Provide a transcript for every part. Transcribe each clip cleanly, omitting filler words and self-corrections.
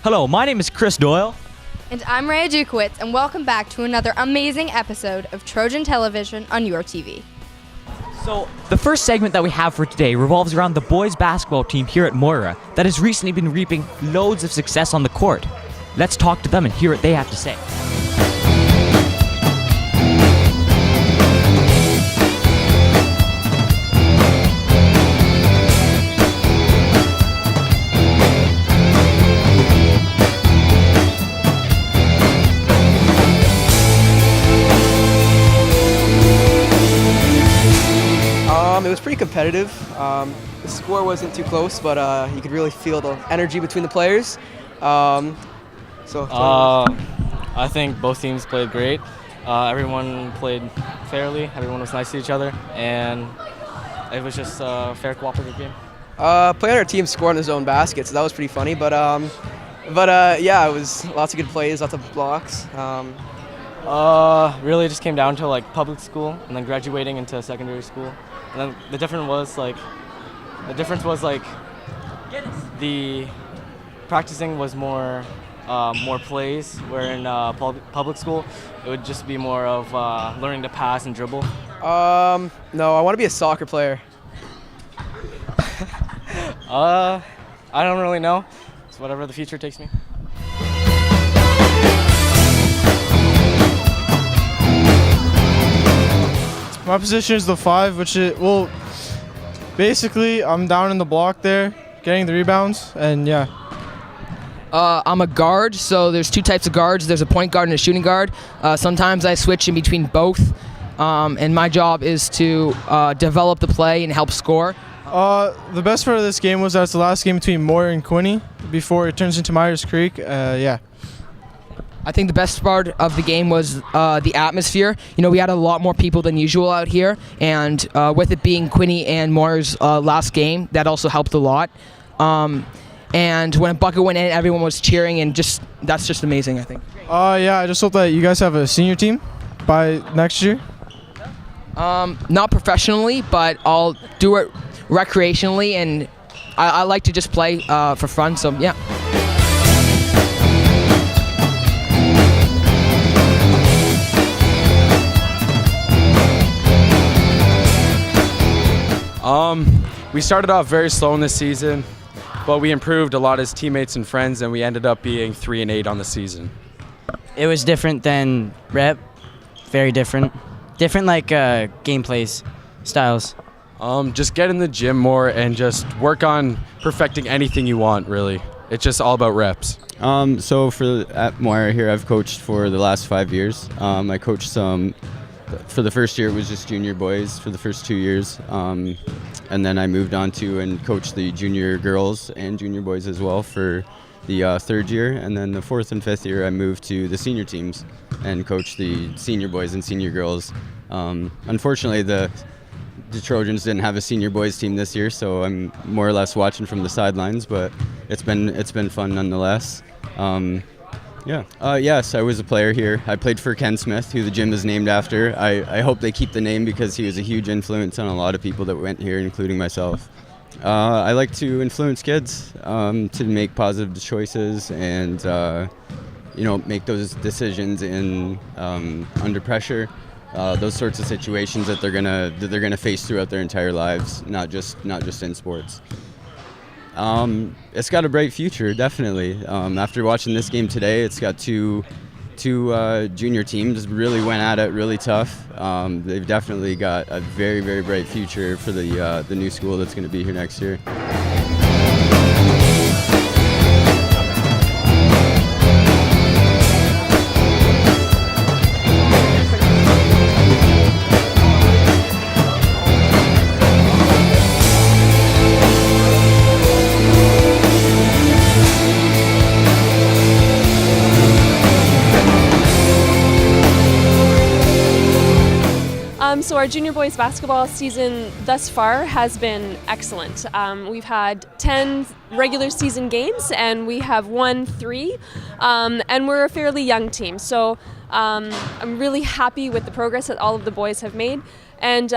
Hello, my name is Chris Doyle. And I'm Rhea Dukowitz, and welcome back to another amazing episode of Trojan Television on your TV. So, the first segment that we have for today revolves around the boys basketball team here at Moira that has recently been reaping loads of success on the court. Let's talk to them and hear what they have to say. It was pretty competitive. The score wasn't too close, but you could really feel the energy between the players. I think both teams played great. Everyone played fairly. Everyone was nice to each other, and it was just a fair, cooperative game. Playing our team scored on his own basket, so that was pretty funny. But yeah, it was lots of good plays, lots of blocks. Really, just came down to like public school and then graduating into secondary school. And then the difference was the practicing was more plays, where in public school it would just be more of learning to pass and dribble. No, I want to be a soccer player. I don't really know. It's whatever the future takes me. My position is the 5, which is, well, basically I'm down in the block there, getting the rebounds, and yeah. I'm a guard, so there's two types of guards. There's a point guard and a shooting guard. Sometimes I switch in between both, and my job is to develop the play and help score. The best part of this game was that it's the last game between Moira and Quinte before it turns into Myers Creek. Yeah. I think the best part of the game was the atmosphere. You know, we had a lot more people than usual out here, and with it being Quinte and Moira's last game, that also helped a lot. And when a bucket went in, everyone was cheering, and that's just amazing, I think. Yeah, I just hope that you guys have a senior team by next year. Not professionally, but I'll do it recreationally, and I like to just play for fun, so yeah. We started off very slow in this season, but we improved a lot as teammates and friends, and we ended up being 3-8 on the season. It was different than rep, very different. Different like gameplays, styles. Just get in the gym more and just work on perfecting anything you want, really. It's just all about reps. So at Moira here, I've coached for the last 5 years. I coached some. For the first year, it was just junior boys for the first 2 years. And then I moved on to and coached the junior girls and junior boys as well for the third year. And then the fourth and fifth year, I moved to the senior teams and coached the senior boys and senior girls. Unfortunately, the Trojans didn't have a senior boys team this year, so I'm more or less watching from the sidelines, but it's been fun nonetheless. Yes, I was a player here. I played for Ken Smith, who the gym is named after. I hope they keep the name because he was a huge influence on a lot of people that went here, including myself. I like to influence kids to make positive choices and make those decisions in under pressure. Those sorts of situations that they're gonna face throughout their entire lives, not just in sports. It's got a bright future, definitely. After watching this game today, it's got two junior teams really went at it really tough. They've definitely got a very, very bright future for the new school that's going to be here next year. So our junior boys basketball season thus far has been excellent. We've had 10 regular season games and we have won 3, and we're a fairly young team. So I'm really happy with the progress that all of the boys have made. And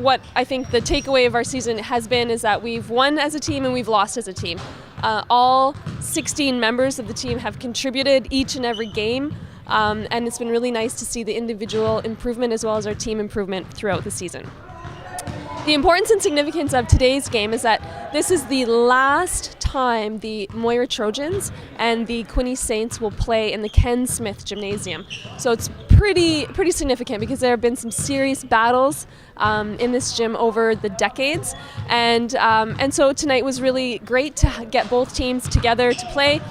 what I think the takeaway of our season has been is that we've won as a team and we've lost as a team. All 16 members of the team have contributed each and every game, and it's been really nice to see the individual improvement as well as our team improvement throughout the season. The importance and significance of today's game is that this is the last time the Moira Trojans and the Quinte Saints will play in the Ken Smith Gymnasium. So it's pretty significant because there have been some serious battles in this gym over the decades, and so tonight was really great to get both teams together to play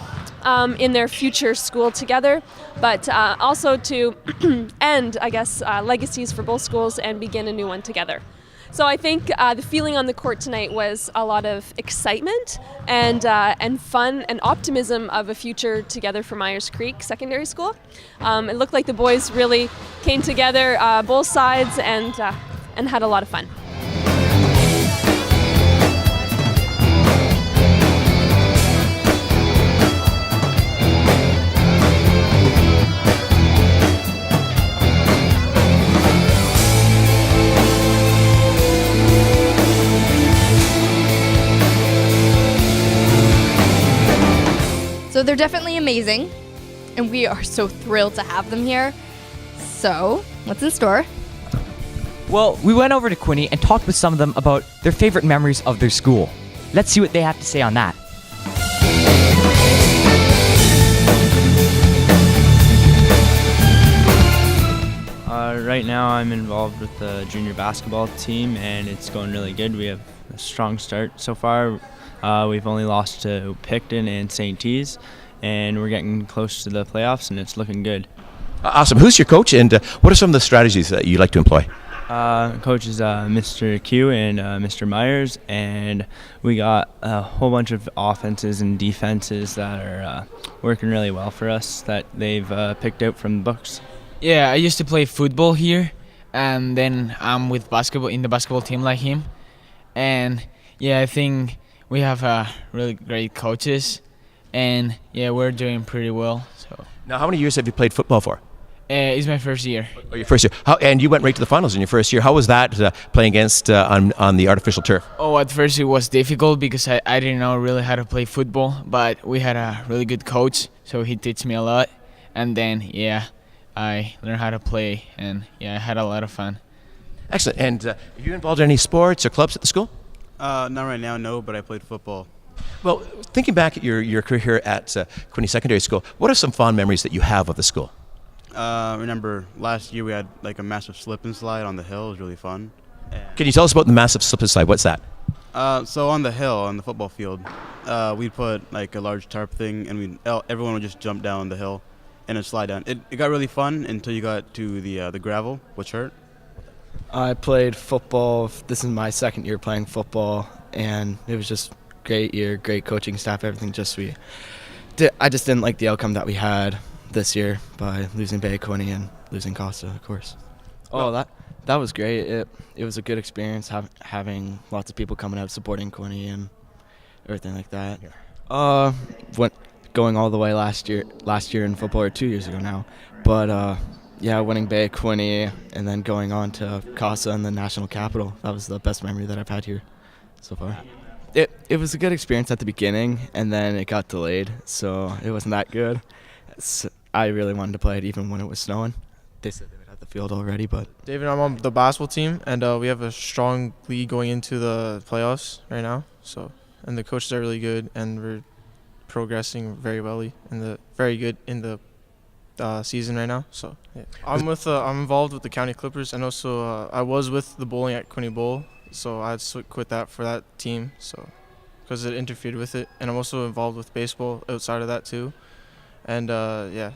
in their future school together, but also to end, I guess, legacies for both schools and begin a new one together. So I think the feeling on the court tonight was a lot of excitement and fun and optimism of a future together for Myers Creek Secondary School. It looked like the boys really came together, both sides, and had a lot of fun. So they're definitely amazing, and we are so thrilled to have them here. So, what's in store? Well, we went over to Quinte and talked with some of them about their favorite memories of their school. Let's see what they have to say on that. Right now I'm involved with the junior basketball team, and it's going really good. We have a strong start so far. We've only lost to Picton and St. T's, and we're getting close to the playoffs, and it's looking good. Awesome. Who's your coach, and what are some of the strategies that you like to employ? Coach is Mr. Q and Mr. Myers, and we got a whole bunch of offenses and defenses that are working really well for us that they've picked out from the books. Yeah, I used to play football here, and then I'm with basketball in the basketball team like him. And yeah, I think we have really great coaches, and yeah, we're doing pretty well. So now, how many years have you played football for? It's my first year. Oh, your first year. And you went right to the finals in your first year. How was that playing against on the artificial turf? Oh, at first it was difficult because I didn't know really how to play football, but we had a really good coach, so he taught me a lot. And then yeah, I learned how to play, and yeah, I had a lot of fun. Excellent. And are you involved in any sports or clubs at the school? Not right now, no, but I played football. Well, thinking back at your career here at Quinte Secondary School, what are some fond memories that you have of the school? Remember last year we had like a massive slip and slide on the hill. It was really fun. Can you tell us about the massive slip and slide? What's that? So on the hill, on the football field, we'd put like a large tarp thing, and everyone would just jump down the hill and then slide down. It got really fun until you got to the gravel, which hurt. I played football. This is my second year playing football, and it was just great year, great coaching staff, everything. I just didn't like the outcome that we had this year by losing Bay Quinte and losing Costa, of course. Oh, that was great. It was a good experience having lots of people coming out supporting Quinte and everything like that. Going all the way last year in football, or 2 years ago now, but yeah, winning Bay Quinte and then going on to Casa and the national capital, that was the best memory that I've had here so far. It was a good experience at the beginning, and then it got delayed, so it wasn't that good. I really wanted to play it even when it was snowing. They said they would have the field already, but... David, I'm on the basketball team, and we have a strong league going into the playoffs right now. And the coaches are really good, and we're progressing very good in the season right now. So yeah. I'm involved with the County Clippers, and also I was with the bowling at Quinte Bowl, so I had to quit that for that team, so because it interfered with it. And I'm also involved with baseball outside of that too, and yeah.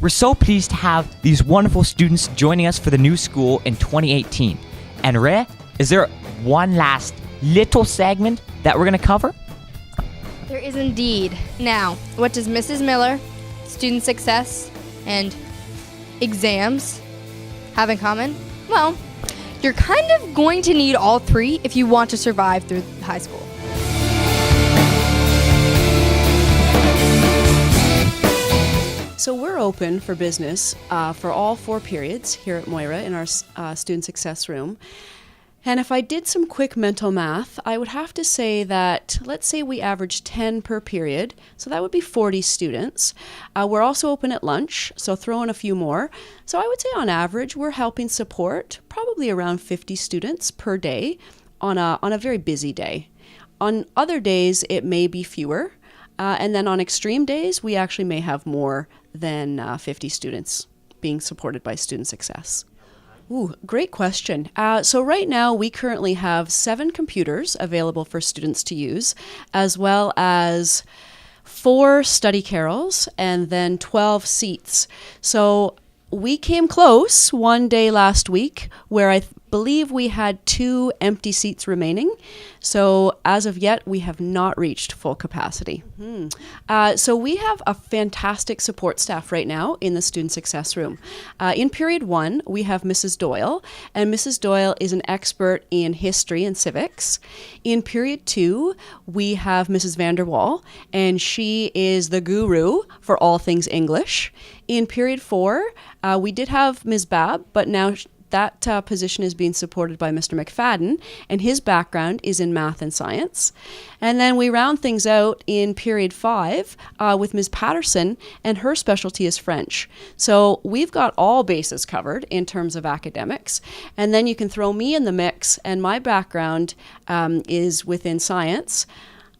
We're so pleased to have these wonderful students joining us for the new school in 2018. And Ray, is there one last little segment that we're going to cover? There is indeed. Now, what does Mrs. Miller, student success, and exams have in common? Well, you're kind of going to need all three if you want to survive through high school. So we're open for business for all 4 periods here at Moira in our student success room. And if I did some quick mental math, I would have to say that, let's say we average 10 per period, so that would be 40 students. We're also open at lunch, so throw in a few more. So I would say on average, we're helping support probably around 50 students per day on a very busy day. On other days, it may be fewer. And then on extreme days, we actually may have more than 50 students being supported by student success. Ooh, great question. So right now we currently have 7 computers available for students to use, as well as 4 study carrels and then 12 seats. So we came close one day last week where I believe we had 2 empty seats remaining. So as of yet, we have not reached full capacity. So we have a fantastic support staff right now in the student success room. In period 1, we have Mrs. Doyle, and Mrs. Doyle is an expert in history and civics. In period 2, we have Mrs. Vanderwall, and she is the guru for all things English. In period 4, we did have Ms. Babb, but now that position is being supported by Mr. McFadden, and his background is in math and science. And then we round things out in period 5 with Ms. Patterson, and her specialty is French. So we've got all bases covered in terms of academics. And then you can throw me in the mix, and my background is within science.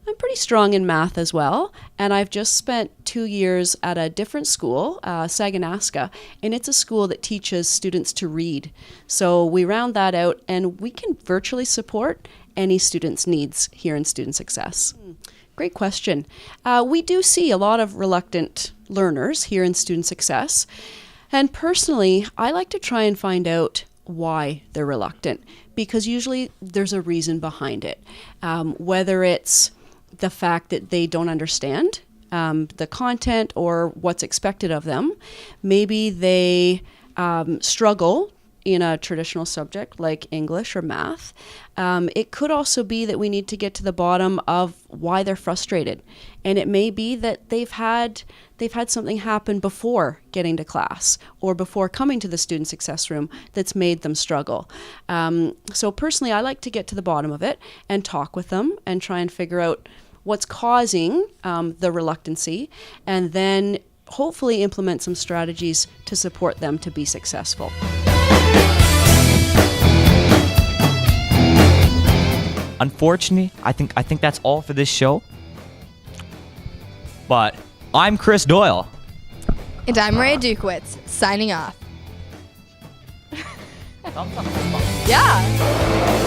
I'm pretty strong in math as well, and I've just spent 2 years at a different school, Saganaska, and it's a school that teaches students to read. So we round that out, and we can virtually support any student's needs here in Student Success. Great question. We do see a lot of reluctant learners here in Student Success, and personally, I like to try and find out why they're reluctant, because usually there's a reason behind it, whether it's the fact that they don't understand the content or what's expected of them. Maybe they struggle in a traditional subject like English or math. It could also be that we need to get to the bottom of why they're frustrated. And it may be that they've had something happen before getting to class or before coming to the student success room that's made them struggle. So personally, I like to get to the bottom of it and talk with them and try and figure out what's causing the reluctancy, and then hopefully implement some strategies to support them to be successful. Unfortunately, I think that's all for this show. But I'm Chris Doyle. And I'm Maria Dukowitz, signing off. Yeah.